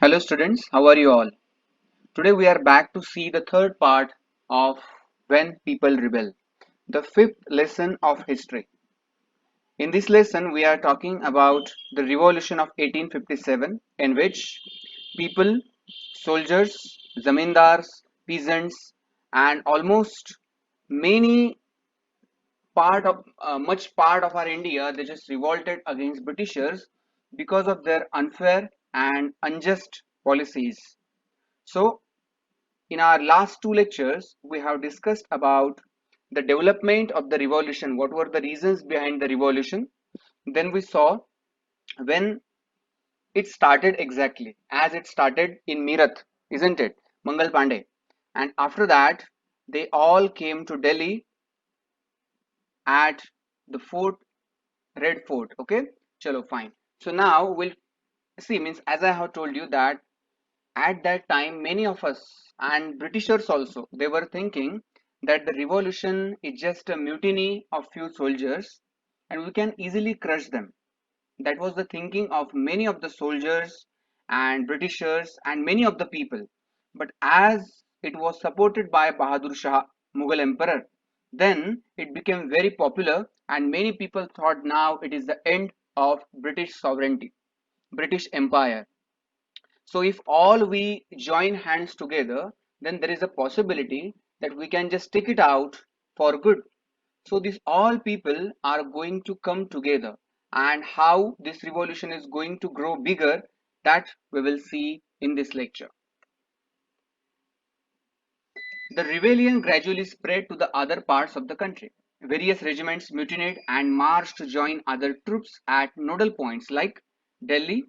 Hello students, how are you all? Today we are back to see the third part of When People Rebel, the fifth lesson of history. In this lesson we are talking about the revolution of 1857 in which people, soldiers, zamindars, peasants and almost many much part of our India they just revolted against Britishers because of their unfair and unjust policies. So in our last two lectures, we have discussed about the development of the revolution. What were the reasons behind the revolution? Then we saw when it started exactly, as it started in Meerut, isn't it? Mangal Pandey. And after that, they all came to Delhi at the fort, Red Fort. Okay, chalo, fine. So now we'll see, means as I have told you that at that time many of us and Britishers also they were thinking that the revolution is just a mutiny of few soldiers and we can easily crush them. That was the thinking of many of the soldiers and Britishers and many of the people. But as it was supported by Bahadur Shah, Mughal emperor, then it became very popular and many people thought now it is the end of British sovereignty, British empire. So if all we join hands together, then there is a possibility that we can just take it out for good. So these all people are going to come together, and how this revolution is going to grow bigger, that we will see in this lecture. The rebellion gradually spread to the other parts of the country. Various regiments mutinied and marched to join other troops at nodal points like Delhi,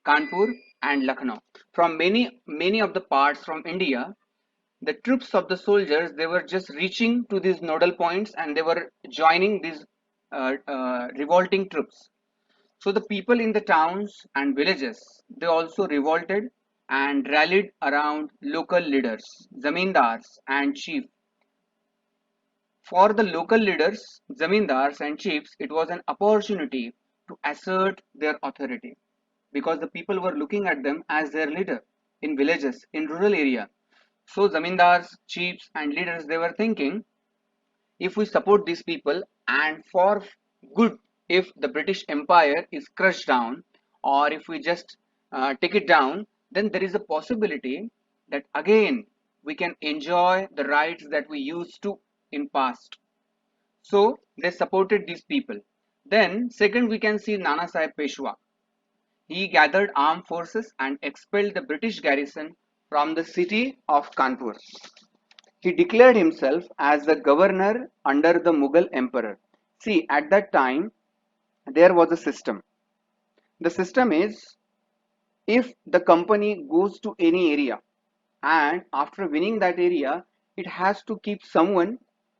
Kanpur, and Lucknow. From many of the parts from India, the troops of the soldiers they were just reaching to these nodal points and they were joining these revolting troops. So the people in the towns and villages they also revolted and rallied around local leaders, zamindars and chiefs. For the local leaders, zamindars and chiefs, it was an opportunity to assert their authority because the people were looking at them as their leader in villages, in rural area. So zamindars, chiefs and leaders they were thinking if we support these people and for good if the British Empire is crushed down or if we just take it down, then there is a possibility that again we can enjoy the rights that we used to in past. So they supported these people. Then second we can see Nana Sahib Peshwa. He gathered armed forces and expelled the British garrison from the city of Kanpur. He declared himself as the governor under the Mughal emperor. See, at that time, there was a system. The system is if the company goes to any area and after winning that area, it has to keep someone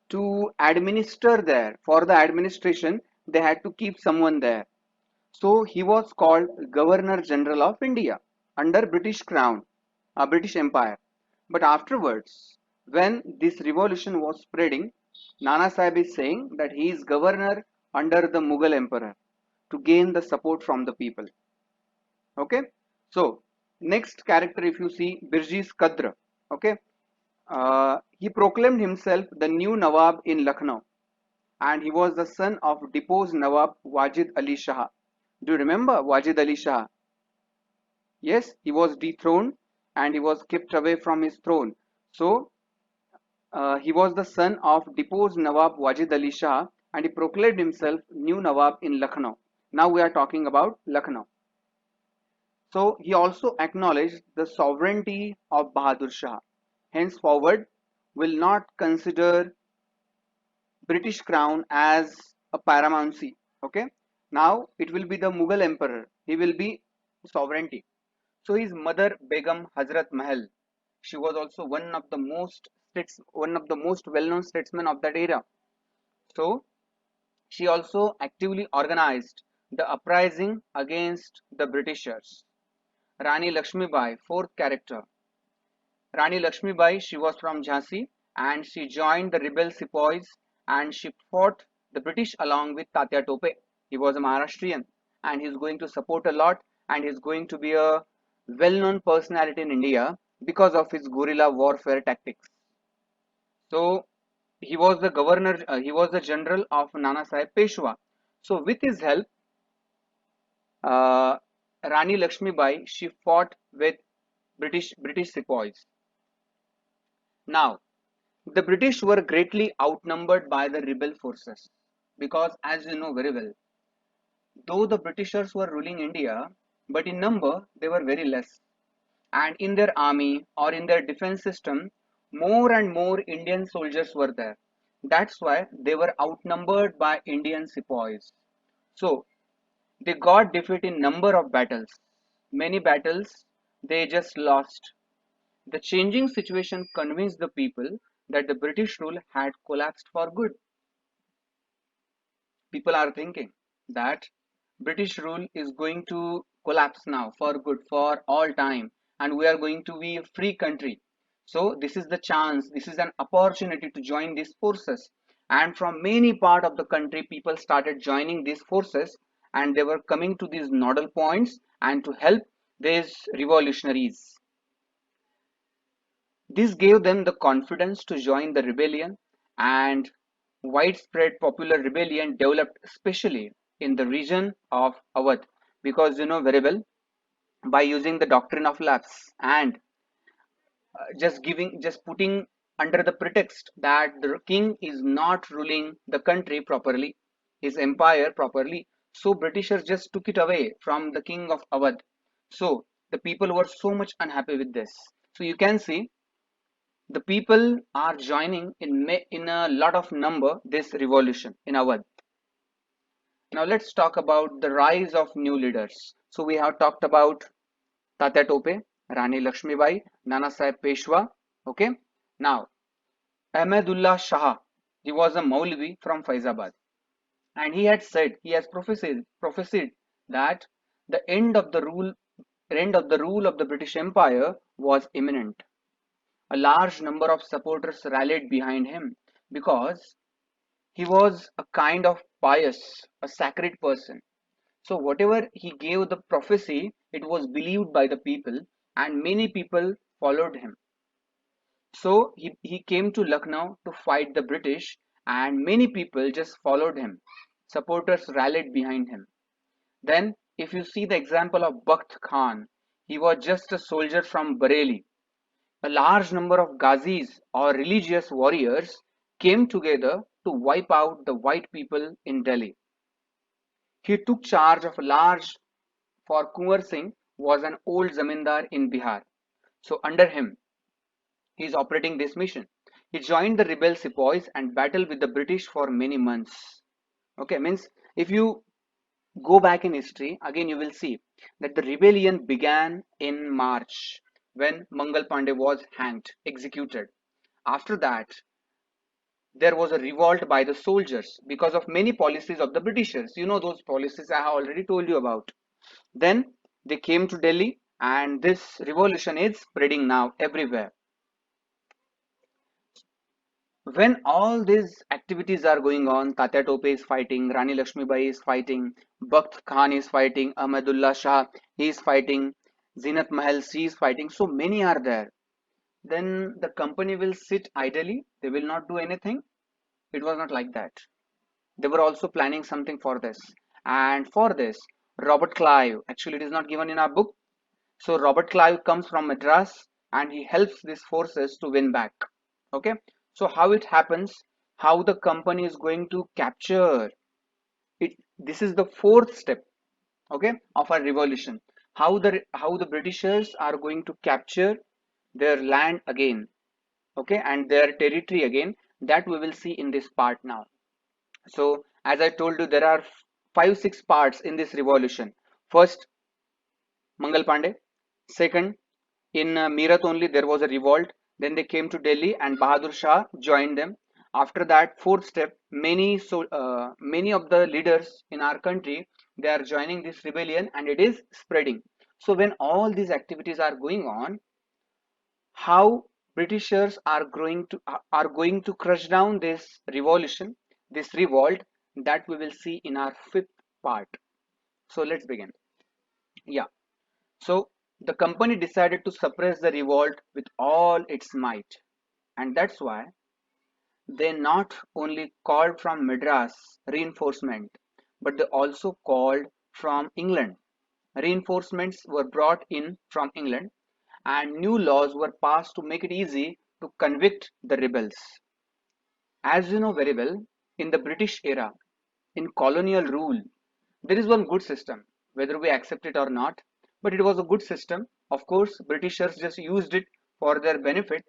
to administer there. For the administration, they had to keep someone there. So he was called Governor General of India under British Crown, British Empire. But afterwards, when this revolution was spreading, Nana Sahib is saying that he is governor under the Mughal Emperor to gain the support from the people. Okay, so next character, if you see Birjis Kadra, okay, he proclaimed himself the new Nawab in Lucknow and he was the son of deposed Nawab Wajid Ali Shah. Do you remember Wajid Ali Shah? Yes, he was dethroned and he was kept away from his throne. So he was the son of deposed Nawab Wajid Ali Shah and he proclaimed himself new Nawab in Lucknow. Now we are talking about Lucknow. So he also acknowledged the sovereignty of Bahadur Shah. Henceforward, will not consider British crown as a paramountcy. Okay. Now it will be the Mughal emperor. He will be sovereignty. So his mother Begum Hazrat Mahal, she was also one of the most well-known statesmen of that era. So she also actively organized the uprising against the Britishers. Rani Lakshmi Bai, fourth character. Rani Lakshmi Bai, she was from Jhansi and she joined the rebel sepoys and she fought the British along with Tatya Tope. He was a Maharashtrian and he's going to support a lot and he's going to be a well-known personality in India because of his guerrilla warfare tactics. So he was the governor, he was the general of Nana Sahib Peshwa. So with his help, uh, Rani Lakshmibai, she fought with British sepoys. Now, the British were greatly outnumbered by the rebel forces because, as you know very well, though the Britishers were ruling India, but in number they were very less. And in their army or in their defense system, more and more Indian soldiers were there. That's why they were outnumbered by Indian sepoys. So they got defeat in number of battles. Many battles they just lost. The changing situation convinced the people that the British rule had collapsed for good. People are thinking that British rule is going to collapse now for good, for all time, and we are going to be a free country. So this is the chance, this is an opportunity to join these forces. And from many part of the country, people started joining these forces, and they were coming to these nodal points and to help these revolutionaries. This gave them the confidence to join the rebellion, and widespread popular rebellion developed especially in the region of Awadh, because you know very well, by using the doctrine of lapse and just putting under the pretext that the king is not ruling the country properly, his empire properly, so Britishers just took it away from the king of Awadh. So the people were so much unhappy with this. So you can see the people are joining in a lot of number this revolution in Awadh. Now let's talk about the rise of new leaders. So we have talked about Tatya Tope, Rani Lakshmibai, Nana Sahib Peshwa. Okay. Now Ahmedullah Shah, he was a Maulvi from Faizabad, and he had said, he has prophesied that the end of the rule of the British Empire was imminent. A large number of supporters rallied behind him because he was a kind of pious, a sacred person. So whatever he gave the prophecy, it was believed by the people, and many people followed him. So he came to Lucknow to fight the British, and many people just followed him. Supporters rallied behind him. Then, if you see the example of Bakht Khan, he was just a soldier from Bareilly. A large number of Ghazis or religious warriors came together to wipe out the white people in Delhi. He took charge of a large, for Kunwar Singh was an old zamindar in Bihar. So under him, he is operating this mission. He joined the rebel sepoys and battled with the British for many months. Okay, means if you go back in history, again you will see that the rebellion began in March when Mangal Pandey was hanged, executed. After that, there was a revolt by the soldiers because of many policies of the Britishers. You know those policies I have already told you about. Then they came to Delhi, and this revolution is spreading now everywhere. When all these activities are going on, Tatya Tope is fighting, Rani Lakshmibai is fighting, Bakht Khan is fighting, Ahmedullah Shah he is fighting, Zinat Mahal she is fighting, so many are there. Then the company will sit idly, they will not do anything. It was not like that. They were also planning something for this. And for this, Robert Clive, actually it is not given in our book. So Robert Clive comes from Madras and he helps these forces to win back. Okay. So how it happens, how the company is going to capture it. This is the fourth step, okay, of our revolution. How the Britishers are going to capture their land again, okay, and their territory again. That we will see in this part now. So as I told you, there are 5 6 parts in this revolution. First, Mangal Pandey. Second, in Meerut only there was a revolt. Then they came to Delhi and Bahadur Shah joined them. After that, fourth step, many of the leaders in our country, they are joining this rebellion and it is spreading. So when all these activities are going on, how Britishers are going to crush down this revolution, this revolt, that we will see in our fifth part. So let's begin. Yeah. So The company decided to suppress the revolt with all its might, and that's why they not only called from Madras reinforcement, but they also called from England. Reinforcements were brought in from England, and new laws were passed to make it easy to convict the rebels. As you know very well, in the British era, in colonial rule, there is one good system, whether we accept it or not, but it was a good system. Of course, Britishers just used it for their benefit,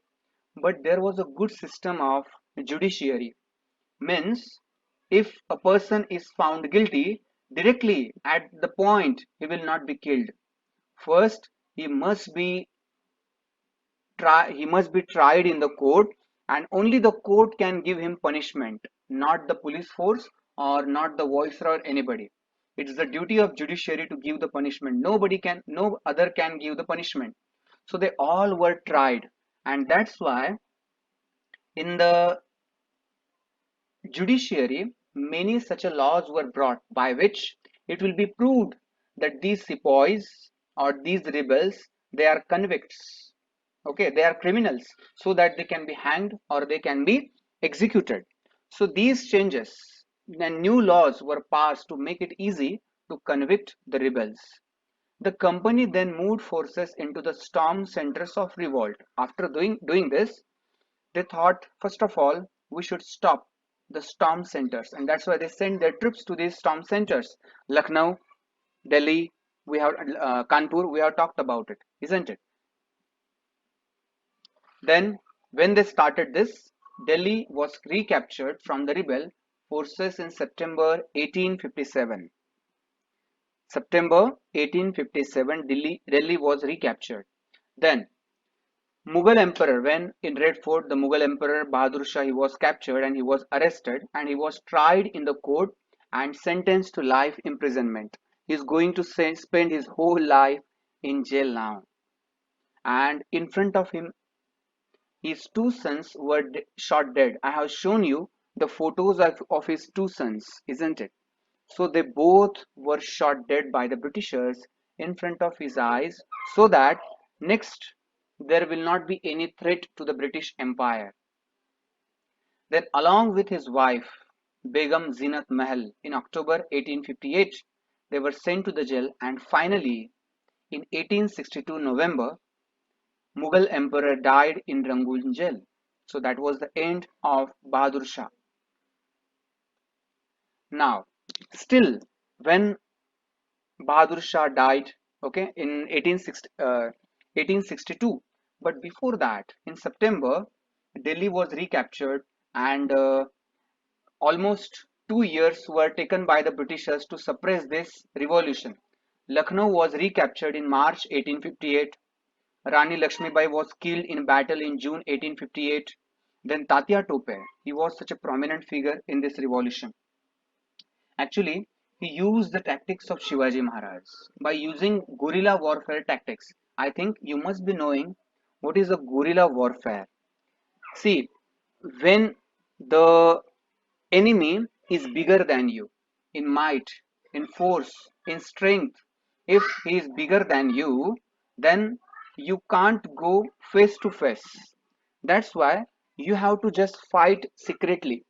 but there was a good system of judiciary. Means, if a person is found guilty, directly at the point he will not be killed. First, he must be tried in the court, and only the court can give him punishment, not the police force or not the viceroy or anybody. It's the duty of judiciary to give the punishment. No other can give the punishment. So they all were tried, and that's why in the judiciary many such a laws were brought by which it will be proved that these sepoys or these rebels, they are convicts. Okay, they are criminals, so that they can be hanged or they can be executed. So these changes and new laws were passed to make it easy to convict the rebels. The company then moved forces into the storm centers of revolt. After doing this, they thought, first of all, we should stop the storm centers, and that's why they sent their troops to these storm centers. Lucknow, Delhi, we have Kanpur, we have talked about it, isn't it? Then, when they started this, Delhi was recaptured from the rebel forces in September 1857. September 1857, Delhi was recaptured. Then, Mughal emperor, when in Red Fort, the Mughal emperor Bahadur Shah, he was captured and he was arrested and he was tried in the court and sentenced to life imprisonment. He is going to spend his whole life in jail now. And in front of him, his two sons were shot dead. I have shown you the photos of his two sons, isn't it? So they both were shot dead by the Britishers in front of his eyes, so that next there will not be any threat to the British Empire. Then, along with his wife, Begum Zinat Mahal, in October 1858, they were sent to the jail, and finally, in 1862 November, Mughal Emperor died in Rangoon jail. So that was the end of Bahadur Shah. Now, still, when Bahadur Shah died, okay, in 1862, but before that, in September, Delhi was recaptured, and almost 2 years were taken by the Britishers to suppress this revolution. Lucknow was recaptured in March 1858. Rani Lakshmibai was killed in battle in June 1858. Then Tatya Tope, he was such a prominent figure in this revolution. Actually, he used the tactics of Shivaji Maharaj by using guerrilla warfare tactics. I think you must be knowing what is a guerrilla warfare. See, when the enemy is bigger than you in might, in force, in strength, if he is bigger than you, then you can't go face to face. That's why you have to just fight secretly.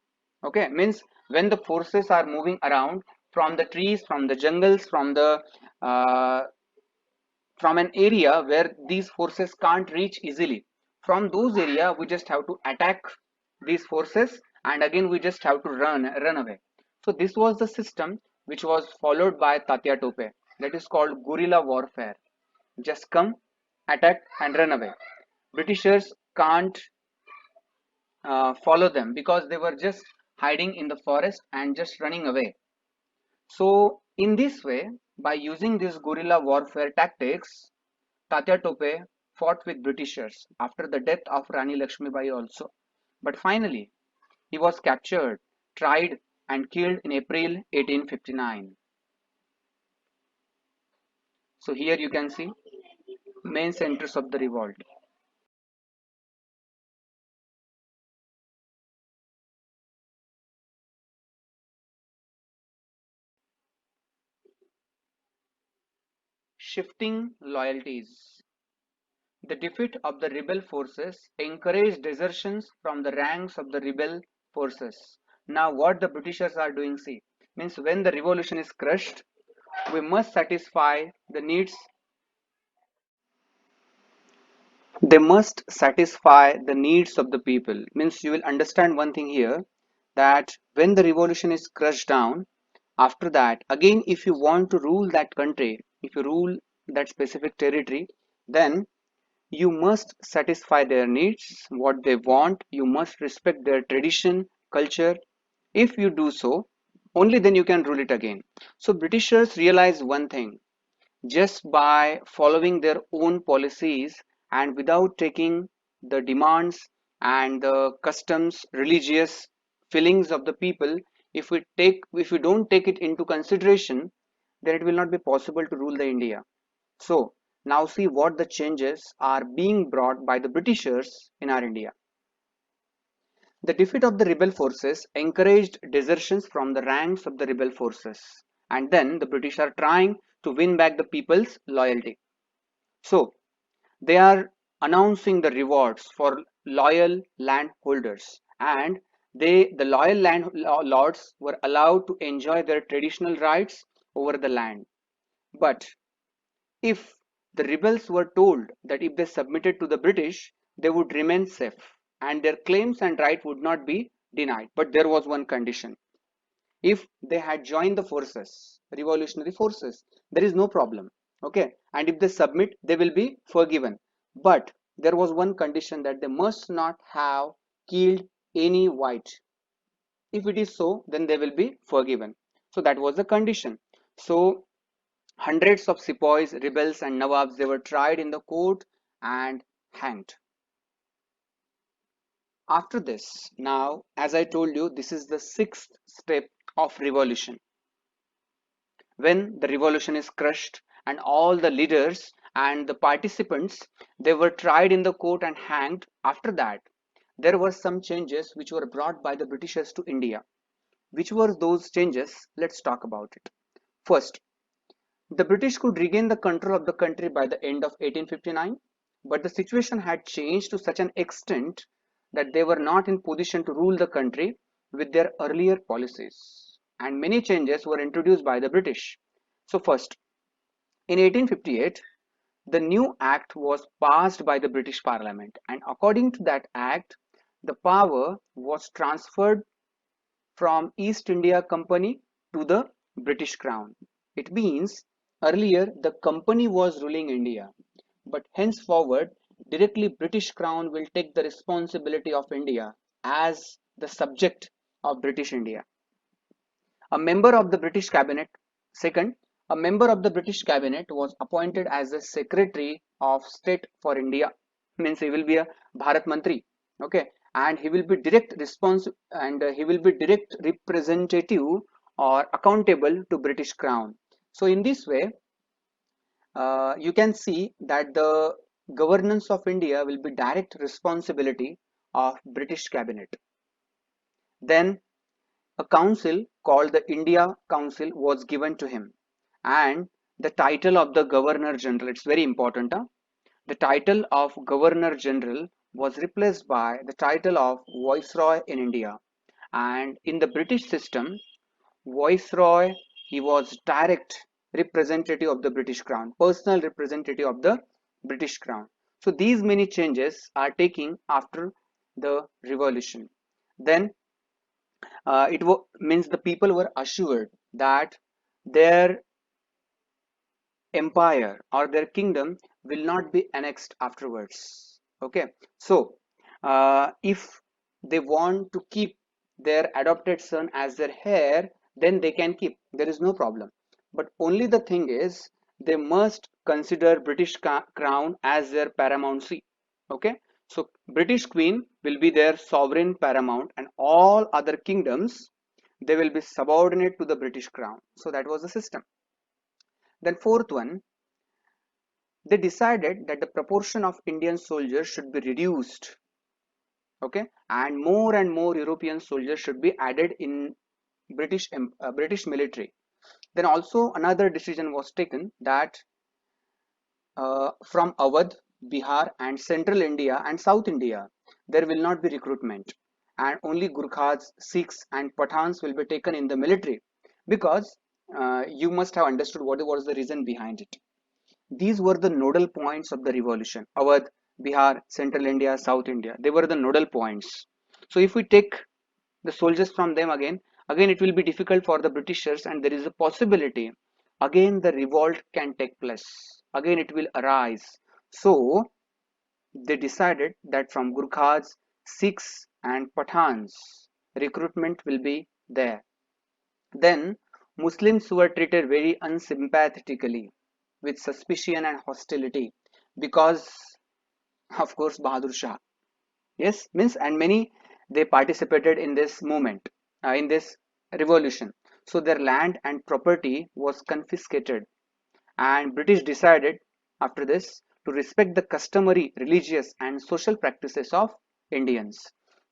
Okay, means when the forces are moving around from the trees, from the jungles, uh, from an area where these forces can't reach easily, from those area we just have to attack these forces, and again we just have to run away. So this was the system which was followed by Tatya Tope, that is called guerrilla warfare. Just come, attack and run away. Britishers can't follow them because they were just hiding in the forest and just running away. So in this way, by using these guerrilla warfare tactics, Tatya Tope fought with Britishers after the death of Rani Lakshmibai also. But finally, he was captured, tried and killed in April 1859. So here you can see main centers of the revolt. shifting loyalties. The defeat of the rebel forces encouraged desertions from the ranks of the rebel forces. Now what the Britishers are doing, see, means when the revolution is crushed, we must satisfy the needs. They must satisfy the needs of the people. Means you will understand one thing here, that when the revolution is crushed down, after that, again, if you want to rule that country, if you rule that specific territory, then you must satisfy their needs, what they want. You must respect their tradition, culture. If you do so, only then you can rule it again. So Britishers realize one thing, just by following their own policies and without taking the demands and the customs, religious feelings of the people, if we don't take it into consideration, then it will not be possible to rule the India. So now see what the changes are being brought by the Britishers in our India. The defeat of the rebel forces encouraged desertions from the ranks of the rebel forces, and then the British are trying to win back the people's loyalty. So they are announcing the rewards for loyal landholders, and the loyal landlords were allowed to enjoy their traditional rights over the land. But if the rebels were told that if they submitted to the British, they would remain safe and their claims and right would not be denied. But there was one condition. If they had joined the forces, revolutionary forces, there is no problem. Okay. And if they submit, they will be forgiven. But there was one condition, that they must not have killed any white. If it is so, then they will be forgiven. So that was the condition. So hundreds of sepoys, rebels, and nawabs, they were tried in the court and hanged. After this, now, as I told you, this is the sixth step of revolution. When the revolution is crushed and all the leaders and the participants, they were tried in the court and hanged. After that, there were some changes which were brought by the Britishers to India. Which were those changes? Let's talk about it. First, the British could regain the control of the country by the end of 1859, but the situation had changed to such an extent that they were not in position to rule the country with their earlier policies, and many changes were introduced by the British. So first, in 1858, the new act was passed by the British Parliament, and according to that act, the power was transferred from East India Company to the British Crown. It means earlier the company was ruling India, but henceforward directly British Crown will take the responsibility of India as the subject of British India. A member of the British cabinet, second, a member of the British cabinet was appointed as the Secretary of State for India. Means he will be a Bharat Mantri. Okay, and he will be he will be direct representative or accountable to British Crown. So in this way, you can see that the governance of India will be direct responsibility of British cabinet. Then a council called the India Council was given to him, and the title of the Governor General, it's very important, huh? The title of Governor General was replaced by the title of Viceroy in India. And in the British system, Viceroy, he was direct representative of the British Crown, personal representative of the British Crown. So these many changes are taking after the revolution. Then means the people were assured that their empire or their kingdom will not be annexed afterwards. Okay, so if they want to keep their adopted son as their heir, then they can keep, there is no problem. But only the thing is, they must consider British crown as their paramountcy. Okay, so British queen will be their sovereign paramount, and all other kingdoms, they will be subordinate to the British crown. So that was the system. Then fourth one, they decided that the proportion of Indian soldiers should be reduced. Okay, and more European soldiers should be added in British military. Then also another decision was taken, that from Awadh, Bihar, and Central India and South India, there will not be recruitment, and only Gurkhas, Sikhs, and Pathans will be taken in the military because you must have understood what was the reason behind it. These were the nodal points of the revolution. Awadh, Bihar, Central India, South India, they were the nodal points. So if we take the soldiers from them again it will be difficult for the Britishers, and there is a possibility again the revolt can take place. Again it will arise. So they decided that from Gurkhas, Sikhs, and Pathans, recruitment will be there. Then Muslims were treated very unsympathetically with suspicion and hostility because, of course, Bahadur Shah. Yes, means, and many they participated in this movement, in this revolution. So their land and property was confiscated, and British decided after this to respect the customary religious and social practices of Indians.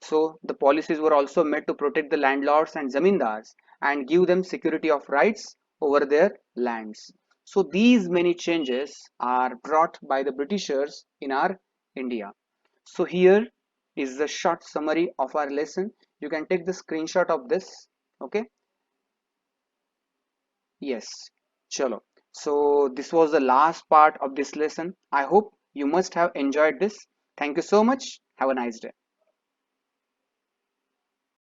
So the policies were also made to protect the landlords and zamindars and give them security of rights over their lands. So these many changes are brought by the Britishers in our India. So here is the short summary of our lesson. You can take the screenshot of this. Okay. Yes, chalo. So this was the last part of this lesson. I hope you must have enjoyed this. Thank you so much. Have a nice day.